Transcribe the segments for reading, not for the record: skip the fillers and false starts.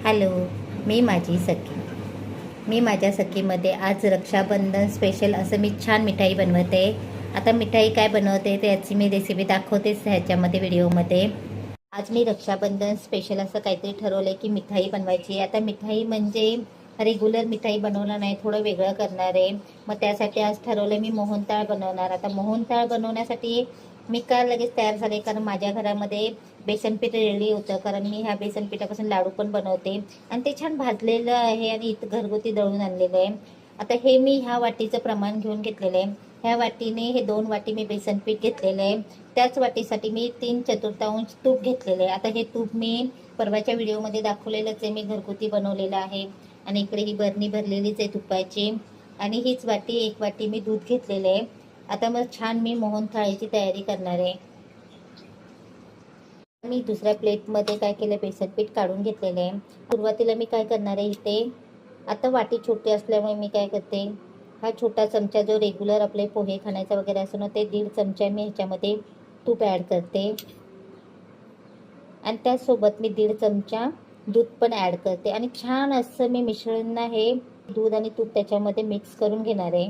Hello, मी माझी सखी. मी माझ्या सखीमध्ये आज रक्षाबंधन स्पेशल असं मी छान मिठाई बनवते. आता मिठाई काय बनवते त्याची मी रेसिपी दाखवतेच ह्याच्यामध्ये व्हिडिओमध्ये. आज मी रक्षाबंधन स्पेशल असं काहीतरी ठरवलं आहे की मिठाई बनवायची. आता मिठाई म्हणजे रेग्युलर मिठाई बनवणार नाही, थोडं वेगळं करणार आहे. मग त्यासाठी आज ठरवलं मी मोहनताळ बनवणार. आता मोहनताळ बनवण्यासाठी मी का लगेच तयार झाले, कारण माझ्या घरामध्ये बेसन पीठ रेडी होतं, कारण मी ह्या बेसन पिठापासून लाडू पण बनवते आणि ते छान भाजलेलं आहे आणि इथं घरगुती दळून आणलेलं आहे. आता हे मी ह्या वाटीचं प्रमाण घेऊन घेतलेलं आहे. ह्या वाटीने हे 2 वाटी मी बेसन पीठ घेतलेलं आहे. त्याच वाटीसाठी मी 3/4 तूप घेतलेलं आहे. आता हे तूप मी परवाच्या व्हिडिओमध्ये दाखवलेलंच आहे, मी घरगुती बनवलेलं आहे. आणि इकडे ही बरणी भरलेलीच आहे तुपाची. आणि हीच वाटी 1 वाटी मी दूध घेतलेलं आहे. आता मग छान मी मोहनथाळीची तयारी करणार आहे. मी दुसऱ्या प्लेटमध्ये काय केलं, बेसन पीठ काढून घेतलेलं आहे. सुरुवातीला मी काय करणार आहे, इथे आता वाटी छोटी असल्यामुळे मी काय करते, हा छोटा चमचा जो रेग्युलर आपले पोहे खाण्याचा वगैरे असतो ना, ते 1.5 चमचा मी ह्याच्यामध्ये तूप ॲड करते. आणि त्याचसोबत मी 1.5 चमचा दूध पण ॲड करते आणि छान असं मी मिश्रण हे दूध आणि तूप त्याच्यामध्ये मिक्स करून घेणार आहे.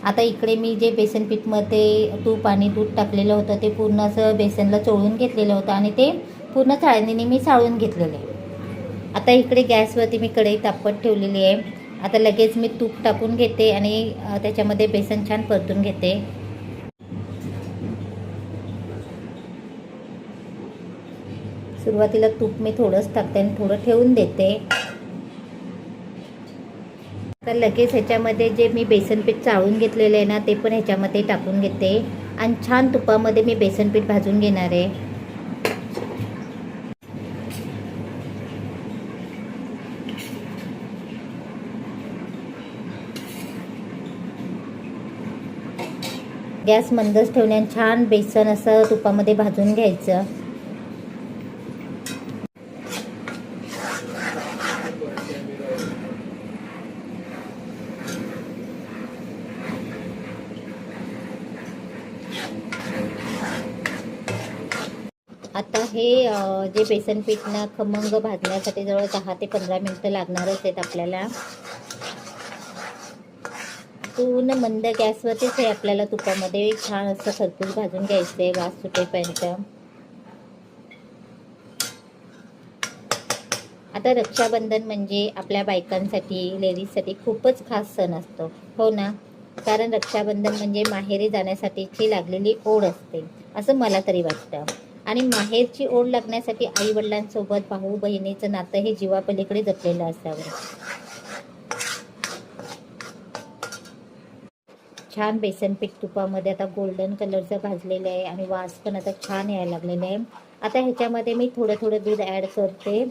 आता इकडे मी जे बेसन पीठमध्ये तूप आणि दूध टाकलेलं होतं ते पूर्ण असं बेसनला चोळून घेतलेलं होतं आणि ते पूर्ण चाळणीने मी चाळून घेतलेलं आहे. आता इकडे गॅसवरती मी कढई तापत ठेवलेली आहे. आता लगेच मी तूप टाकून घेते आणि त्याच्यामध्ये बेसन छान परतून घेते. सुरुवातीला तूप मी थोडंच टाकते आणि थोडं ठेवून देते. तर लगेच ह्याच्यामध्ये जे मी बेसन पीठ चाळून घेतलेलं आहे ना, ते पण ह्याच्यामध्ये टाकून घेते आणि छान तुपामध्ये मी बेसन पीठ भाजून घेणार आहे. गॅस मंदच ठेवण्याने छान बेसन असं तुपामध्ये भाजून घ्यायचं. आता हे जे बेसन पीठ ना खमंग भाजण्यासाठी जवळ 10 ते 15 मिनिटं लागणारच आहेत आपल्याला. पूर्ण मंद गॅसवरतीच हे आपल्याला तुपामध्ये छान असं खरपूस भाजून घ्यायचं आहे, वास सुटेपर्यंत. आता रक्षाबंधन म्हणजे आपल्या बायकांसाठी, लेडीजसाठी खूपच खास सण असतो, हो ना. कारण रक्षाबंधन म्हणजे माहेरी जाण्यासाठीची लागलेली ओढ असते, असं मला तरी वाटतं. आणि माहेरची ओढ लागण्यासाठी आई वडिलांसोबत भाऊ बहिणीचं नातं हे जीवापलीकडे जपलेलं असावं. छान बेसन पीठ तुपामध्ये आता गोल्डन कलरचं भाजलेलं आहे आणि वास पण आता छान यायला लागलेला आहे. आता ह्याच्यामध्ये मी थोडं थोडं दूध ॲड करते.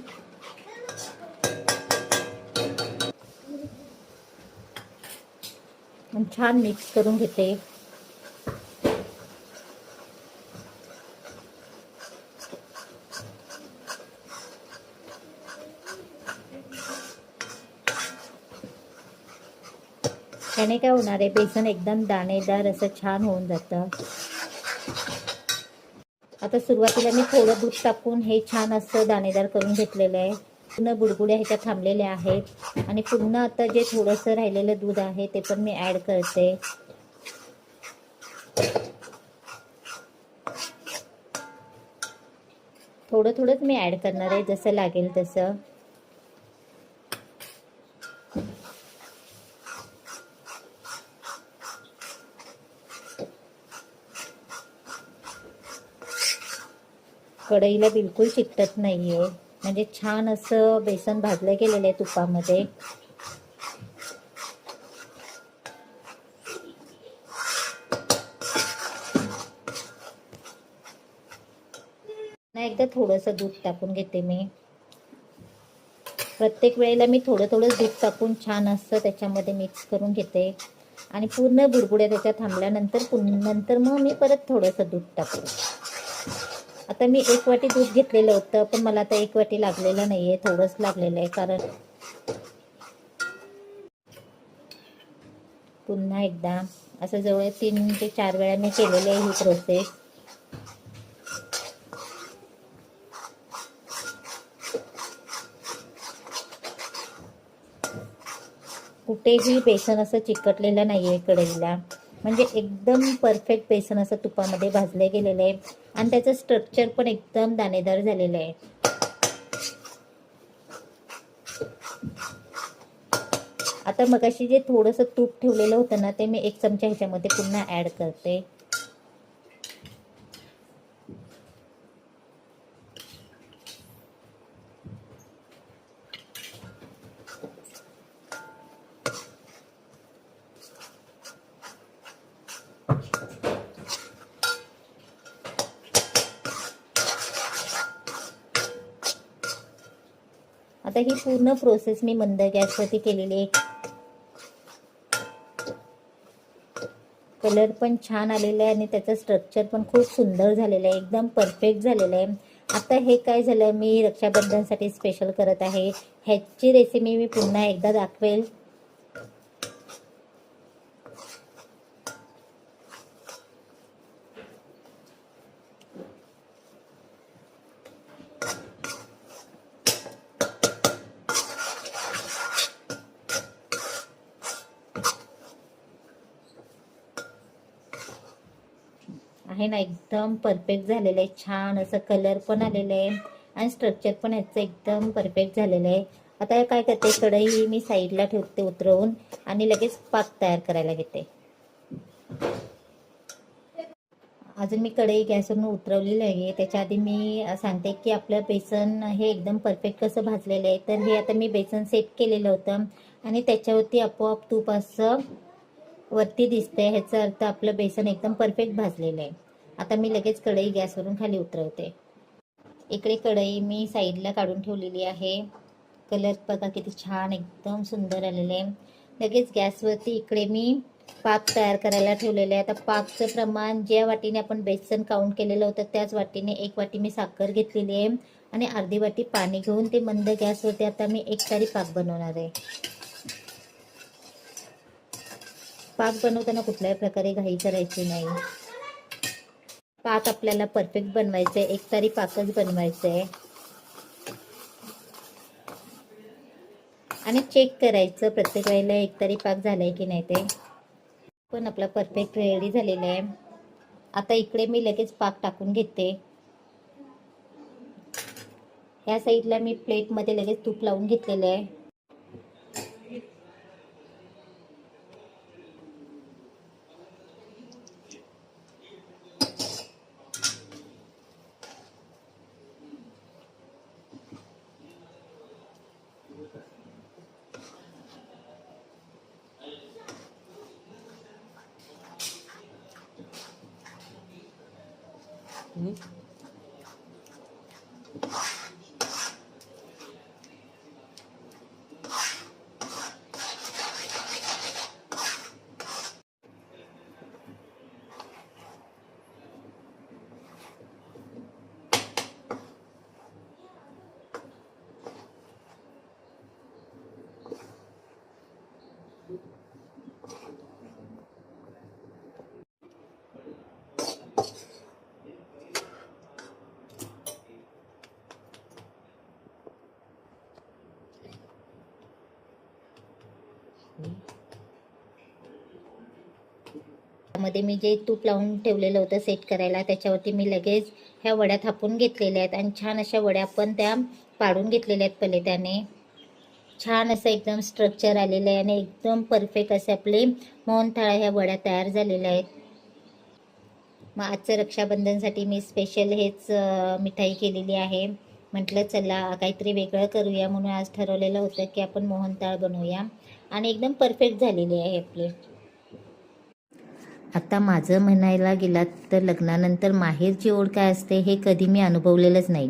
छान मिक्स करून घेते. त्याने काय होणार आहे, बेसन एकदम दाणेदार असं छान होऊन जातं. आता सुरुवातीला मी थोडं दूध टाकून हे छान असं दाणेदार करून घेतलेलं आहे. पूर्ण बुडबुड्या ह्याच्यात थांबलेल्या आहेत आणि पुन्हा आता जे थोडंसं राहिलेलं दूध आहे ते पण मी ॲड करते. थोडं थोडंच मी ॲड करणार आहे, जसं लागेल तसं. कढईला बिलकुल चिकटत नाही आहे, म्हणजे छान असं बेसन भाजलं गेलेलं आहे तुपामध्ये. एकदा थोडंसं दूध टाकून घेते मी. प्रत्येक वेळेला मी थोडं थोडं दूध टाकून छान असं त्याच्यामध्ये मिक्स करून घेते आणि पूर्ण बुडबुड्या त्याच्यात थांबल्यानंतर नंतर मग मी परत थोडंसं दूध टाकते. आता मी 1 वाटी दूध घेतलेलं होतं, पण मला आता 1 वाटी लागलेलं नाही आहे, थोडंच लागलेलं आहे. कारण पुन्हा एकदा असं जवळ 3 ते 4 वेळा मी केलेली आहे ही प्रोसेस. कुठेही बेसन असं चिकटलेलं नाही आहे कढईला, म्हणजे एकदम परफेक्ट बेसन असं तुपामध्ये भाजले गेलेलं आहे आणि त्याचं स्ट्रक्चर पण एकदम दाणेदार झालेलं आहे. आता मगाशी जे थोडंसं तूप ठेवलेलं होतं ना, ते मी 1 चमचा ह्याच्यामध्ये पुन्हा ॲड करते. आता ही पूर्ण प्रोसेस मी मंद गॅसवरती केलेली आहे. कलर पण छान आलेला आहे आणि त्याचं स्ट्रक्चर पण खूप सुंदर झालेलं आहे, एकदम परफेक्ट झालेलं आहे. आता हे काय झालं, मी रक्षाबंधनसाठी स्पेशल करत आहे. ह्याची रेसिपी मी पुन्हा एकदा दाखवेल. आहे ना, एकदम परफेक्ट झालेलं आहे. छान असं कलर पण आलेलं आहे आणि स्ट्रक्चर पण ह्याचं एकदम परफेक्ट झालेलं आहे. आता काय करते, कढई मी साईडला ठेवते उतरवून आणि लगेच पाक तयार करायला घेते. अजून मी कढई गॅसवरून उतरवलेली आहे. त्याच्या आधी मी सांगते की आपलं बेसन हे एकदम परफेक्ट कसं भाजलेलं आहे. तर हे आता मी बेसन सेट केलेलं होतं आणि त्याच्यावरती आपोआप तूप असं वरती दिसतंय, ह्याचा अर्थ आपलं बेसन एकदम परफेक्ट भाजलेलं आहे. आता मी लगेच कढई गॅसवरून खाली उतरवते. इकडे कढई मी साईडला काढून ठेवलेली आहे. कलर बघा किती छान एकदम सुंदर आलेले आहे. लगेच गॅसवरती इकडे मी पाक तयार करायला ठेवलेलं आहे. आता पाकचं प्रमाण ज्या वाटीने आपण बेसन काउंट केलेलं होतं त्याच वाटीने 1 वाटी मी साखर घेतलेली आहे आणि अर्धी वाटी पाणी घेऊन ते मंद गॅसवरती आता मी एकतारी पाक बनवणार आहे. पाक बनवताना कुठल्याही प्रकारे घाई करायची नाही. पाक आपल्याला परफेक्ट बनवायचं आहे, एकतारी पाकच बनवायचं आहे आणि चेक करायचं प्रत्येक वेळेला एकतारी पाक झालाय की नाही ते. पण आपला परफेक्ट रेडी झालेला आहे. आता इकडे मी लगेच पाक टाकून घेते. ह्या साईडला मी प्लेटमध्ये लगेच तूप लावून घेतलेलं आहे. मध्ये मी जे तूप लावून ठेवलेलं होतं सेट करायला, त्याच्यावरती मी लगेच ह्या वड्या थापून घेतलेल्या आहेत आणि छान अशा वड्या पण त्या पाडून घेतलेल्या आहेत पहिले त्याने. छान असं एकदम स्ट्रक्चर आलेलं आहे आणि एकदम परफेक्ट असे आपले मोहनथाळ ह्या वड्या तयार झालेल्या आहेत. मग आजचं रक्षाबंधनसाठी मी स्पेशल हेच मिठाई केलेली आहे. म्हटलं चला काहीतरी वेगळं करूया, म्हणून आज ठरवलेलं होतं की आपण मोहनथाळ बनवूया आणि एकदम परफेक्ट झालेली आहे आपली. आता माझं म्हणायला गेलात तर लग्नानंतर माहेरची ओढ काय असते हे कधी मी अनुभवलेलंच नाही,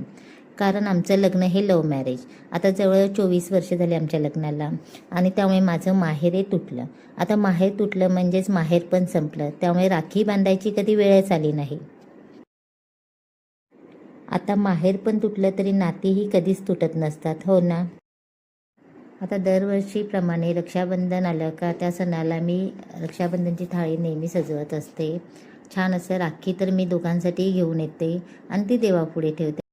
कारण आमचं लग्न हे लव्ह मॅरेज. आता जवळ 24 वर्ष झाली आमच्या लग्नाला आणि त्यामुळे माझं माहेरही तुटलं. आता माहेर तुटलं म्हणजेच माहेर पण संपलं, त्यामुळे राखी बांधायची कधी वेळच आली नाही. आता माहेर पण तुटलं तरी नातीही कधीच तुटत नसतात, हो ना. आता दरवर्षीप्रमाणे रक्षाबंधन आलं का त्या सणाला मी रक्षाबंधनची थाळी नेहमी सजवत असते. छान असं राखी तर मी दोघांसाठीही घेऊन येते आणि ती देवापुढे ठेवते.